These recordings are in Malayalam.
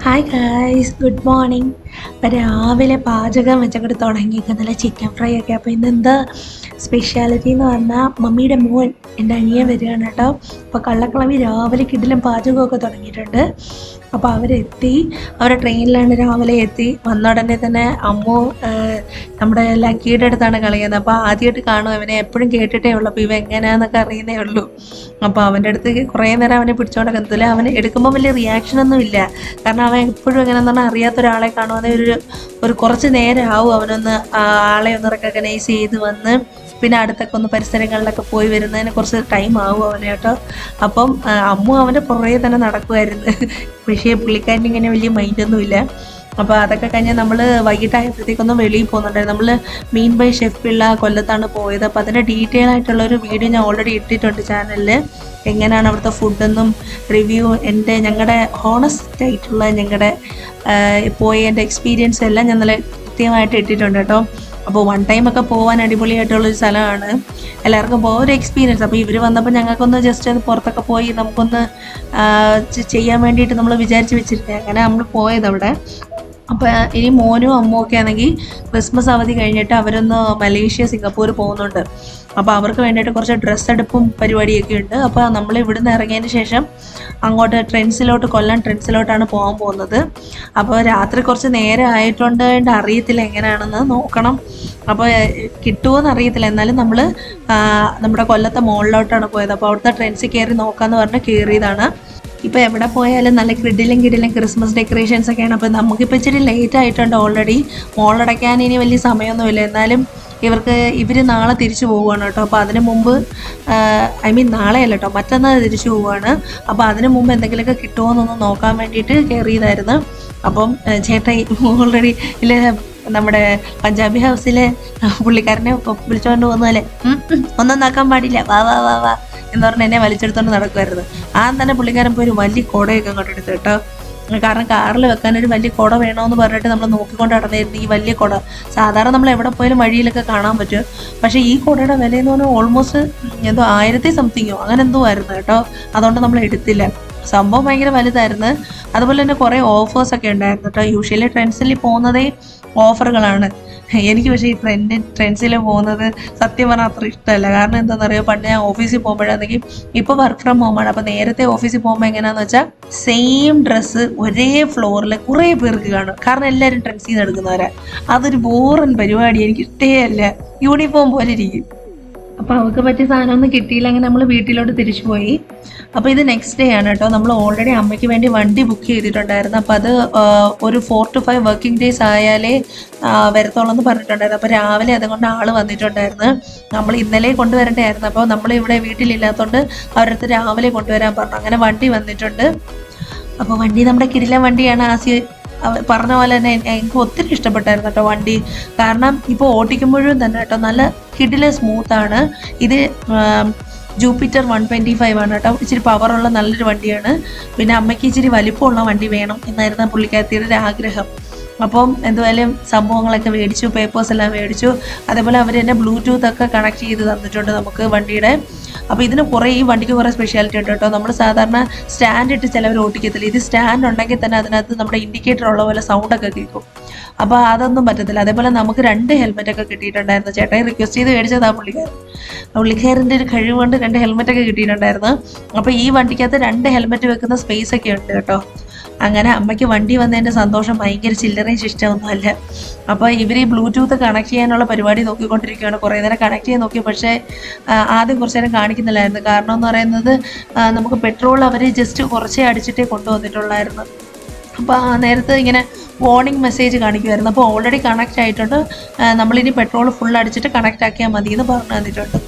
Hi guys, good morning. അപ്പം രാവിലെ പാചകം വെച്ചങ്ങോട്ട് തുടങ്ങിയിട്ട് നല്ല ചിക്കൻ ഫ്രൈ ഒക്കെ. അപ്പോൾ ഇന്നെന്താ സ്പെഷ്യാലിറ്റി എന്ന് പറഞ്ഞാൽ മമ്മിയുടെ മോൻ എൻ്റെ അനിയൻ വരികയാണ് കേട്ടോ. അപ്പോൾ കള്ളക്കളവി രാവിലെ കിടിലം പാചകമൊക്കെ തുടങ്ങിയിട്ടുണ്ട്. അപ്പോൾ അവരെത്തി, അവരെ ട്രെയിനിലാണ് രാവിലെ എത്തി. വന്ന ഉടനെ തന്നെ അമ്മു നമ്മുടെ ലക്കിയുടെ അടുത്താണ് കളിയുന്നത്. അപ്പോൾ ആദ്യമായിട്ട് കാണും അവനെ, എപ്പോഴും കേട്ടിട്ടേ ഉള്ളൂ. അപ്പോൾ ഇവ എങ്ങനെയാണെന്നൊക്കെ അറിയുന്നേ ഉള്ളൂ. അപ്പോൾ അവൻ്റെ അടുത്ത് കുറേ നേരം അവനെ പിടിച്ചോണ്ട് കത്തില്ല. അവൻ എടുക്കുമ്പോൾ വലിയ റിയാക്ഷനൊന്നും ഇല്ല. കാരണം അവൻ എപ്പോഴും എങ്ങനെയാണെന്ന് പറഞ്ഞാൽ അറിയാത്ത ഒരാളെ കാണുവാണെങ്കിൽ ഒരു കുറച്ച് നേരം ആവും അവനൊന്ന് ആളെ ഒന്ന് റെക്കഗ്നൈസ് ചെയ്ത് വന്ന് പിന്നെ അടുത്തൊക്കെ ഒന്ന് പരിസരങ്ങളിലൊക്കെ പോയി വരുന്നതിന് കുറച്ച് ടൈം ആവും അവനെ കേട്ടോ. അപ്പം അമ്മു അവൻ്റെ പുറകെ തന്നെ നടക്കുമായിരുന്നു. പക്ഷേ പുള്ളിക്കാരന് ഇങ്ങനെ വലിയ മൈൻഡൊന്നുമില്ല. അപ്പോൾ അതൊക്കെ കഴിഞ്ഞ് നമ്മൾ വൈകിട്ടായപ്പോഴത്തേക്കൊന്നും വെളിയിൽ പോകുന്നുണ്ടായിരുന്നു. നമ്മൾ മീൻ ബൈ ഷെഫ് പിള്ള കൊല്ലത്താണ് പോയത്. അപ്പോൾ അതിൻ്റെ ഡീറ്റെയിൽ ആയിട്ടുള്ളൊരു വീഡിയോ ഞാൻ ഓൾറെഡി ഇട്ടിട്ടുണ്ട് ചാനലിൽ. എങ്ങനെയാണ് അവിടുത്തെ ഫുഡെന്നും റിവ്യൂ, ഞങ്ങളുടെ ഹോണസ്റ്റ് ആയിട്ടുള്ള എൻ്റെ എക്സ്പീരിയൻസ് എല്ലാം ഞാൻ നല്ല കൃത്യമായിട്ട് ഇട്ടിട്ടുണ്ട് കേട്ടോ. അപ്പോൾ വൺ ടൈമൊക്കെ പോകാൻ അടിപൊളിയായിട്ടുള്ളൊരു സ്ഥലമാണ്, എല്ലാവർക്കും പോകാൻ ഒരു എക്സ്പീരിയൻസ്. അപ്പോൾ ഇവർ വന്നപ്പോൾ ഞങ്ങൾക്കൊന്ന് ജസ്റ്റ് അത് പുറത്തൊക്കെ പോയി നമുക്കൊന്ന് ചെയ്യാൻ വേണ്ടിയിട്ട് നമ്മൾ വിചാരിച്ച് വെച്ചിരുന്നത്. അങ്ങനെ നമ്മൾ പോയത് അവിടെ. അപ്പോൾ ഇനി മോനും അമ്മും ഒക്കെ ആണെങ്കിൽ ക്രിസ്മസ് അവധി കഴിഞ്ഞിട്ട് അവരൊന്ന് മലേഷ്യ സിംഗപ്പൂർ പോകുന്നുണ്ട്. അപ്പോൾ അവർക്ക് വേണ്ടിയിട്ട് കുറച്ച് ഡ്രസ്സ് എടുപ്പും പരിപാടിയൊക്കെ ഉണ്ട്. അപ്പോൾ നമ്മൾ ഇവിടുന്ന് ഇറങ്ങിയതിന് ശേഷം അങ്ങോട്ട് കൊല്ലം ട്രെൻഡ്സിലോട്ടാണ് പോകാൻ പോകുന്നത്. അപ്പോൾ രാത്രി കുറച്ച് നേരം ആയിട്ടുണ്ട്, അറിയത്തില്ല എങ്ങനെയാണെന്ന് നോക്കണം. അപ്പോൾ കിട്ടുമോയെന്ന് അറിയത്തില്ല. എന്നാലും നമ്മൾ നമ്മുടെ കൊല്ലത്തെ മോളിലോട്ടാണ് പോയത്. അപ്പോൾ അവിടുത്തെ ട്രെൻഡ്സിൽ കയറി നോക്കാമെന്ന് പറഞ്ഞ് കയറിയതാണ്. ഇപ്പോൾ എവിടെ പോയാലും നല്ല കിടിലും ക്രിസ്മസ് ഡെക്കറേഷൻസ് ഒക്കെയാണ്. അപ്പോൾ നമുക്കിപ്പോൾ ഇച്ചിരി ലേറ്റ് ആയിട്ടുണ്ട് ഓൾറെഡി. മോളടയ്ക്കാൻ ഇനി വലിയ സമയമൊന്നുമില്ല. എന്നാലും ഇവർ നാളെ തിരിച്ചു പോവുകയാണ് കേട്ടോ. അപ്പോൾ അതിന് മുമ്പ് നാളെയല്ല കേട്ടോ, മറ്റന്നാൾ തിരിച്ചു പോവുകയാണ്. അപ്പോൾ അതിന് മുമ്പ് എന്തെങ്കിലുമൊക്കെ കിട്ടുമോ എന്നൊന്ന് നോക്കാൻ വേണ്ടിയിട്ട് കയറിയതായിരുന്നു. അപ്പം ചേട്ടാ ഓൾറെഡി ഇല്ല, നമ്മുടെ പഞ്ചാബി ഹൗസിലെ പുള്ളിക്കാരനെ വിളിച്ചുകൊണ്ട് പോകുന്നതല്ലേ, ഒന്നും നോക്കാൻ പാടില്ല, വാ വാ വാ വാ എന്ന് പറഞ്ഞ് എന്നെ വലിച്ചെടുത്തോണ്ട് നടക്കുമായിരുന്നു. തന്നെ പുള്ളിക്കാരൻ പോയി ഒരു വലിയ കുടയൊക്കെ അങ്ങോട്ട് എടുത്തു കേട്ടോ. കാരണം കാറിൽ വെക്കാനൊരു വലിയ കുട വേണമെന്ന് പറഞ്ഞിട്ട് നമ്മൾ നോക്കിക്കൊണ്ട് നടന്നിരുന്നു. ഈ വലിയ കുട സാധാരണ നമ്മൾ എവിടെ പോയാലും വഴിയിലൊക്കെ കാണാൻ പറ്റും. പക്ഷേ ഈ കുടയുടെ വില എന്ന് പറഞ്ഞാൽ ഓൾമോസ്റ്റ് എന്തോ 1000 സംതിങ്ങോ അങ്ങനെ എന്തോ ആയിരുന്നു കേട്ടോ. അതുകൊണ്ട് നമ്മൾ എടുത്തില്ല. സംഭവം ഭയങ്കര വലുതായിരുന്നു. അതുപോലെ തന്നെ കുറേ ഓഫേഴ്സൊക്കെ ഉണ്ടായിരുന്നു കേട്ടോ. യൂഷ്വലി ട്രെൻഡ്സിൽ പോകുന്നതേ ഓഫറുകളാണ്. എനിക്ക് പക്ഷേ ഈ ട്രെൻഡ്സിൽ പോകുന്നത് സത്യം പറഞ്ഞാൽ അത്ര ഇഷ്ടമല്ല. കാരണം എന്താണെന്നറിയോ, പണ്ട് ഞാൻ ഓഫീസിൽ പോകുമ്പോഴാണെങ്കിൽ ഇപ്പോൾ വർക്ക് ഫ്രം ഹോമാണ്. അപ്പോൾ നേരത്തെ ഓഫീസിൽ പോകുമ്പോൾ എങ്ങനെയാണെന്ന് വെച്ചാൽ സെയിം ഡ്രസ്സ് ഒരേ ഫ്ലോറിൽ കുറേ പേർക്ക് കാണും. കാരണം എല്ലാവരും ട്രെൻഡ്സിൽ നിന്ന് എടുക്കുന്നവരാണ്. അതൊരു ബോറൻ പരിപാടി, എനിക്ക് ഇഷ്ടേ അല്ല. യൂണിഫോം പോലെ ഇരിക്കും. അപ്പോൾ അവർക്ക് പറ്റിയ സാധനമൊന്നും കിട്ടിയില്ല. അങ്ങനെ നമ്മൾ വീട്ടിലോട്ട് തിരിച്ചു പോയി. അപ്പോൾ ഇത് നെക്സ്റ്റ് ഡേ ആണ് കേട്ടോ. നമ്മൾ ഓൾറെഡി അമ്മയ്ക്ക് വേണ്ടി വണ്ടി ബുക്ക് ചെയ്തിട്ടുണ്ടായിരുന്നു. അപ്പോൾ അത് ഒരു 4 to 5 വർക്കിംഗ് ഡേയ്സ് ആയാലേ വരത്തോളം എന്ന് പറഞ്ഞിട്ടുണ്ടായിരുന്നു. അപ്പോൾ രാവിലെ അതുകൊണ്ട് ആൾ വന്നിട്ടുണ്ടായിരുന്നു. നമ്മൾ ഇന്നലെ കൊണ്ടുവരേണ്ടതായിരുന്നു. അപ്പോൾ നമ്മളിവിടെ വീട്ടിലില്ലാത്തതുകൊണ്ട് അവരടുത്ത് രാവിലെ കൊണ്ടുവരാൻ പറഞ്ഞു. അങ്ങനെ വണ്ടി വന്നിട്ടുണ്ട്. അപ്പോൾ വണ്ടി നമ്മുടെ കിടിലൻ വണ്ടിയാണ്. പറഞ്ഞ പോലെ തന്നെ എനിക്ക് ഒത്തിരി ഇഷ്ടപ്പെട്ടായിരുന്നു കേട്ടോ വണ്ടി. കാരണം ഇപ്പോൾ ഓടിക്കുമ്പോഴും തന്നെ കേട്ടോ നല്ല കിടില സ്മൂത്താണ്. ഇത് ജൂപ്പിറ്റർ 125 ആണ് കേട്ടോ. ഇച്ചിരി പവറുള്ള നല്ലൊരു വണ്ടിയാണ്. പിന്നെ അമ്മയ്ക്ക് ഇച്ചിരി വലിപ്പമുള്ള വണ്ടി വേണം എന്നായിരുന്നു പുള്ളിക്കാരത്തിയുടെ ആഗ്രഹം. അപ്പം എന്തായാലും സംഭവങ്ങളൊക്കെ മേടിച്ചു, പേപ്പേഴ്സ് എല്ലാം മേടിച്ചു. അതേപോലെ അവർ തന്നെ ബ്ലൂടൂത്ത് ഒക്കെ കണക്ട് ചെയ്ത് തന്നിട്ടുണ്ട് നമുക്ക് വണ്ടിയുടെ. അപ്പോൾ ഈ വണ്ടിക്ക് കുറേ സ്പെഷ്യാലിറ്റി ഉണ്ട് കേട്ടോ. നമ്മൾ സാധാരണ സ്റ്റാൻഡ് ഇട്ട് ചിലവർ ഓടിക്കത്തില്ല. ഇത് സ്റ്റാൻഡ് ഉണ്ടെങ്കിൽ തന്നെ അതിനകത്ത് നമ്മുടെ ഇൻഡിക്കേറ്റർ ഉള്ള പോലെ സൗണ്ടൊക്കെ കേൾക്കും. അപ്പോൾ അതൊന്നും പറ്റത്തില്ല. അതേപോലെ നമുക്ക് 2 ഹെൽമെറ്റൊക്കെ കിട്ടിയിട്ടുണ്ടായിരുന്നു. ചേട്ടായി റിക്വസ്റ്റ് ചെയ്ത് മേടിച്ചതാണ് പുള്ളിക്കാരൻ്റെ ഒരു കഴിവുകൊണ്ട് 2 ഹെൽമെറ്റൊക്കെ കിട്ടിയിട്ടുണ്ടായിരുന്നു. അപ്പോൾ ഈ വണ്ടിക്കകത്ത് 2 ഹെൽമെറ്റ് വെക്കുന്ന സ്പേസ് ഒക്കെ ഉണ്ട് കേട്ടോ. അങ്ങനെ അമ്മയ്ക്ക് വണ്ടി വന്നതിൻ്റെ സന്തോഷം ഭയങ്കര ചില്ലറയും ശിഷ്ടമൊന്നുമല്ല. അപ്പോൾ ഇവർ ഈ ബ്ലൂടൂത്ത് കണക്ട് ചെയ്യാനുള്ള പരിപാടി നോക്കിക്കൊണ്ടിരിക്കുകയാണ്. കുറേ നേരം കണക്ട് ചെയ്യാൻ നോക്കി, പക്ഷേ ആദ്യം കുറച്ച് നേരം കാണിക്കുന്നില്ലായിരുന്നു. കാരണം എന്ന് പറയുന്നത് നമുക്ക് പെട്രോൾ അവർ ജസ്റ്റ് കുറച്ചേ അടിച്ചിട്ടേ കൊണ്ടുവന്നിട്ടുള്ളായിരുന്നു. അപ്പോൾ ആ നേരത്ത് ഇങ്ങനെ വാർണിംഗ് മെസ്സേജ് കാണിക്കുമായിരുന്നു. അപ്പോൾ ഓൾറെഡി കണക്റ്റ് ആയിട്ടുണ്ട്, നമ്മളിനി പെട്രോൾ ഫുൾ അടിച്ചിട്ട് കണക്റ്റ് ആക്കിയാൽ മതി എന്ന് പറഞ്ഞു തന്നിട്ടുണ്ട്.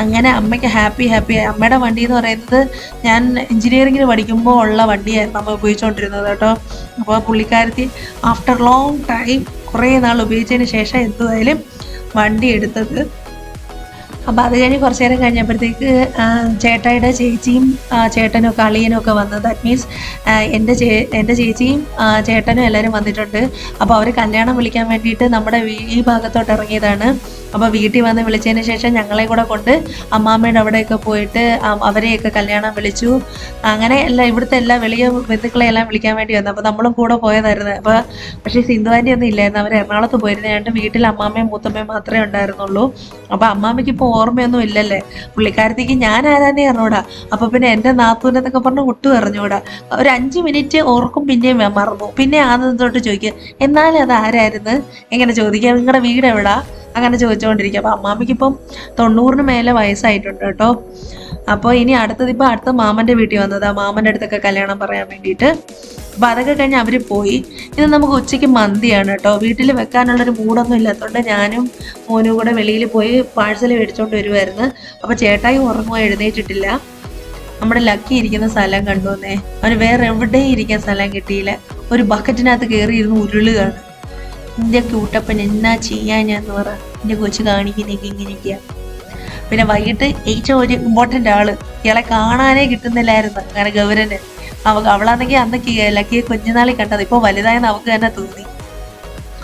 അങ്ങനെ അമ്മയ്ക്ക് ഹാപ്പി. അമ്മയുടെ വണ്ടി എന്ന് പറയുന്നത് ഞാൻ എഞ്ചിനീയറിങ്ങിന് പഠിക്കുമ്പോൾ ഉള്ള വണ്ടിയായിരുന്നു അമ്മ ഉപയോഗിച്ചുകൊണ്ടിരുന്നത് കേട്ടോ. അപ്പോൾ പുള്ളിക്കാരത്തി ആഫ്റ്റർ ലോങ് ടൈം കുറേ നാൾ ഉപയോഗിച്ചതിന് ശേഷം എന്തായാലും വണ്ടി എടുത്തത്. അപ്പോൾ അത് കഴിഞ്ഞ് കുറച്ച് നേരം കഴിഞ്ഞപ്പോഴത്തേക്ക് ചേട്ടായിയുടെ ചേച്ചിയും ചേട്ടനും ഒക്കെ അളിയനും ഒക്കെ വന്നു. ദാറ്റ് മീൻസ് എൻ്റെ ചേച്ചിയും ചേട്ടനും എല്ലാവരും വന്നിട്ടുണ്ട്. അപ്പോൾ അവർ കല്യാണം വിളിക്കാൻ വേണ്ടിയിട്ട് നമ്മുടെ ഈ ഭാഗത്തോട്ട് ഇറങ്ങിയതാണ്. അപ്പോൾ വീട്ടിൽ വന്ന് വിളിച്ചതിന് ശേഷം ഞങ്ങളെ കൂടെ കൊണ്ട് അമ്മാമ്മയുടെ അവിടെയൊക്കെ പോയിട്ട് അവരെയൊക്കെ കല്യാണം വിളിച്ചു. അങ്ങനെ ഇവിടുത്തെ എല്ലാ വലിയ ബന്ധുക്കളെ എല്ലാം വിളിക്കാൻ വേണ്ടി വന്നു. അപ്പോൾ നമ്മളും കൂടെ പോയതായിരുന്നു. അപ്പോൾ പക്ഷേ സിന്ധു ആൻറ്റി ഒന്നും ഇല്ലായിരുന്നു, അവർ എറണാകുളത്ത് പോയിരുന്നു. ഞങ്ങളുടെ വീട്ടിൽ അമ്മാമ്മയും മൂത്തമ്മയും മാത്രമേ ഉണ്ടായിരുന്നുള്ളൂ. അപ്പോൾ അമ്മാമ്മയ്ക്ക് ഇപ്പോൾ ഓർമ്മയൊന്നും ഇല്ലല്ലേ, പുള്ളിക്കാരത്തേക്ക് ഞാൻ ആരാന്നേ അറിഞ്ഞൂടാ. അപ്പോൾ പിന്നെ എൻ്റെ നാത്തൂനെന്നൊക്കെ പറഞ്ഞ് ഒട്ടും അറിഞ്ഞൂടാ. ഒരു 5 മിനിറ്റ് ഓർക്കും, പിന്നെയും മറന്നു. പിന്നെ ആദ്യം തൊട്ട് ചോദിക്കുക, എന്നാലും അത് ആരായിരുന്നു എങ്ങനെ ചോദിക്കുക, നിങ്ങളുടെ വീട് എവിടാ, അങ്ങനെ ചോദിച്ചുകൊണ്ടിരിക്കുക. അപ്പോൾ അമ്മാമ്മയ്ക്ക് ഇപ്പം 90-ന് മേലെ വയസ്സായിട്ടുണ്ട് കേട്ടോ. അപ്പോൾ ഇനി അടുത്ത മാമൻ്റെ വീട്ടിൽ വന്നത്, ആ മാമൻ്റെ അടുത്തൊക്കെ കല്യാണം പറയാൻ വേണ്ടിയിട്ട്. അപ്പോൾ അതൊക്കെ കഴിഞ്ഞ് അവർ പോയി. ഇത് നമുക്ക് ഉച്ചയ്ക്ക് മന്തിയാണ് കേട്ടോ. വീട്ടിൽ വെക്കാനുള്ളൊരു മൂടൊന്നും ഇല്ലാത്തതുകൊണ്ട് ഞാനും മോനും കൂടെ വെളിയിൽ പോയി പാഴ്സൽ മേടിച്ചുകൊണ്ട് വരുമായിരുന്നു. അപ്പോൾ ചേട്ടായി ഉറങ്ങുമോ, എഴുന്നേറ്റിട്ടില്ല. നമ്മുടെ ലക്കി ഇരിക്കുന്ന സ്ഥലം കണ്ടുവന്നേ, അവന് വേറെ എവിടെയും ഇരിക്കാൻ സ്ഥലം കിട്ടിയില്ല. ഒരു ബക്കറ്റിനകത്ത് കയറിയിരുന്ന് ഉരുളുകയാണ്. എൻ്റെ ക്യൂട്ടപ്പൻ എന്നാ ചെയ്യാഞ്ഞെന്ന് പറ, എൻ്റെ കൊച്ചു കാണിക്കുന്നേക്ക് ഇങ്ങനെയൊക്കെയാ. പിന്നെ വൈകിട്ട് ഏറ്റവും ഒരു ഇമ്പോർട്ടൻ്റ് ആള്, ഇയാളെ കാണാനേ കിട്ടുന്നില്ലായിരുന്നു, അങ്ങനെ ഗൗരന്. അവളാണെങ്കിൽ അന്നൊക്കെ ലക്കിയെ കുഞ്ഞുനാളിൽ കണ്ടത്, ഇപ്പോൾ വലുതായെന്ന് അവൾക്ക് തന്നെ തോന്നി.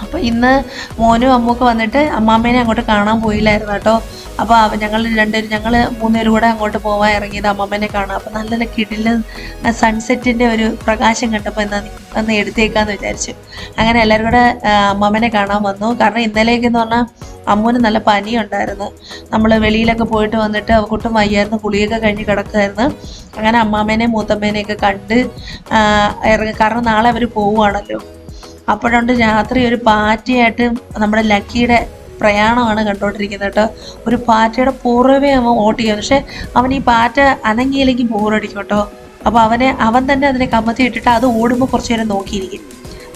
അപ്പോൾ ഇന്ന് മോനും അമ്മൂഒക്കെ വന്നിട്ട് അമ്മാമ്മേനെ അങ്ങോട്ട് കാണാൻ പോയില്ലായിരുന്നു കേട്ടോ. അപ്പോൾ ഞങ്ങൾ 3 പേരും കൂടെ അങ്ങോട്ട് പോകാൻ ഇറങ്ങിയത് അമ്മമ്മേനെ കാണാം. അപ്പോൾ നല്ല കിടില് സൺസെറ്റിൻ്റെ ഒരു പ്രകാശം കണ്ടപ്പോൾ ഒന്ന് എടുത്തേക്കാന്ന് വിചാരിച്ചു. അങ്ങനെ എല്ലാവരും കൂടെ അമ്മമ്മേനെ കാണാൻ വന്നു. കാരണം ഇന്നലെയൊക്കെയെന്ന് പറഞ്ഞാൽ അമ്മൂന് നല്ല പനിയുണ്ടായിരുന്നു. നമ്മൾ വെളിയിലൊക്കെ പോയിട്ട് വന്നിട്ട് അവൾക്കൊട്ടും വയ്യായിരുന്നു, കുളിയൊക്കെ കഴിഞ്ഞ് കിടക്കുമായിരുന്നു. അങ്ങനെ അമ്മാമ്മേനെയും മൂത്തമ്മേനെയൊക്കെ കണ്ട് ഇറങ്ങി. കാരണം നാളെ അവർ പോവുകയാണല്ലോ. അപ്പോഴുണ്ട് രാത്രി ഒരു പാറ്റയായിട്ട് നമ്മുടെ ലക്കിയുടെ പ്രയാണമാണ് കണ്ടുകൊണ്ടിരിക്കുന്നത് കേട്ടോ. ഒരു പാറ്റയുടെ പുറവേ അവൻ ഓട്ടിക്കുക, പക്ഷെ അവൻ ഈ പാറ്റ അനങ്ങിയില്ലെങ്കിൽ ബോറടിക്കും കേട്ടോ. അപ്പോൾ അവൻ തന്നെ അതിനെ കമത്തി ഇട്ടിട്ട് അത് ഓടുമ്പോൾ കുറച്ച് നേരം നോക്കിയിരിക്കും,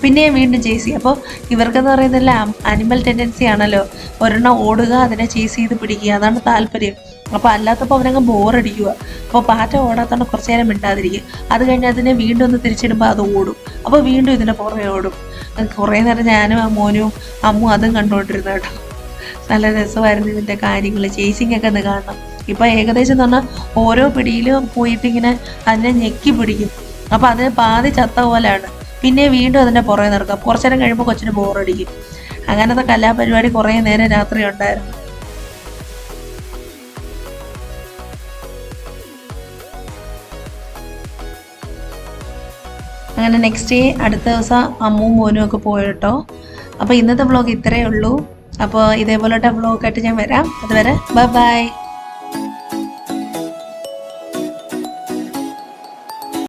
പിന്നെയും വീണ്ടും ചേസ് ചെയ്യും. അപ്പോൾ ഇവർക്കെന്ന് പറയുന്നില്ല, അനിമൽ ടെൻഡൻസി ആണല്ലോ, ഒരെണ്ണം ഓടുക, അതിനെ ചേസ് ചെയ്ത് പിടിക്കുക, അതാണ് താല്പര്യം. അപ്പോൾ അല്ലാത്തപ്പോൾ അവനങ്ങ് ബോറടിക്കുക. അപ്പോൾ പാറ്റ ഓടാത്തതുകൊണ്ട് കുറച്ച് നേരം മിണ്ടാതിരിക്കും. അത് കഴിഞ്ഞ് അതിനെ വീണ്ടും ഒന്ന് തിരിച്ചിടുമ്പോൾ അത് ഓടും. അപ്പോൾ വീണ്ടും ഇതിൻ്റെ പുറകെ ഓടും. കുറേ നേരം ഞാനും മോനും അമ്മും അതും കണ്ടുകൊണ്ടിരുന്നു കേട്ടോ. നല്ല രസമായിരുന്നു ഇതിൻ്റെ കാര്യങ്ങൾ, ചേസിങ് ഒക്കെ ഒന്ന് കാണണം. ഇപ്പം ഏകദേശം എന്ന് പറഞ്ഞാൽ ഓരോ പിടിയിലും പോയിട്ട് ഇങ്ങനെ അതിനെ ഞെക്കി പിടിക്കും. അപ്പോൾ അത് പാതി ചത്ത പോലെയാണ്. പിന്നെ വീണ്ടും അതിൻ്റെ പുറകെ നടക്കാം. കുറച്ചു നേരം കഴിയുമ്പോൾ കൊച്ചിന് ബോറടിക്കും. അങ്ങനത്തെ കലാപരിപാടി കുറേ നേരം രാത്രി ഉണ്ടായിരുന്നു. അങ്ങനെ നെക്സ്റ്റ് ഡേ അടുത്ത ദിവസം അമ്മും മോനും ഒക്കെ പോയിട്ടോ. അപ്പോൾ ഇന്നത്തെ വ്ളോഗ് ഇത്രയേ ഉള്ളൂ. അപ്പോൾ ഇതേപോലത്തെ വ്ളോഗായിട്ട് ഞാൻ വരാം. അതുവരെ ബൈ ബൈ.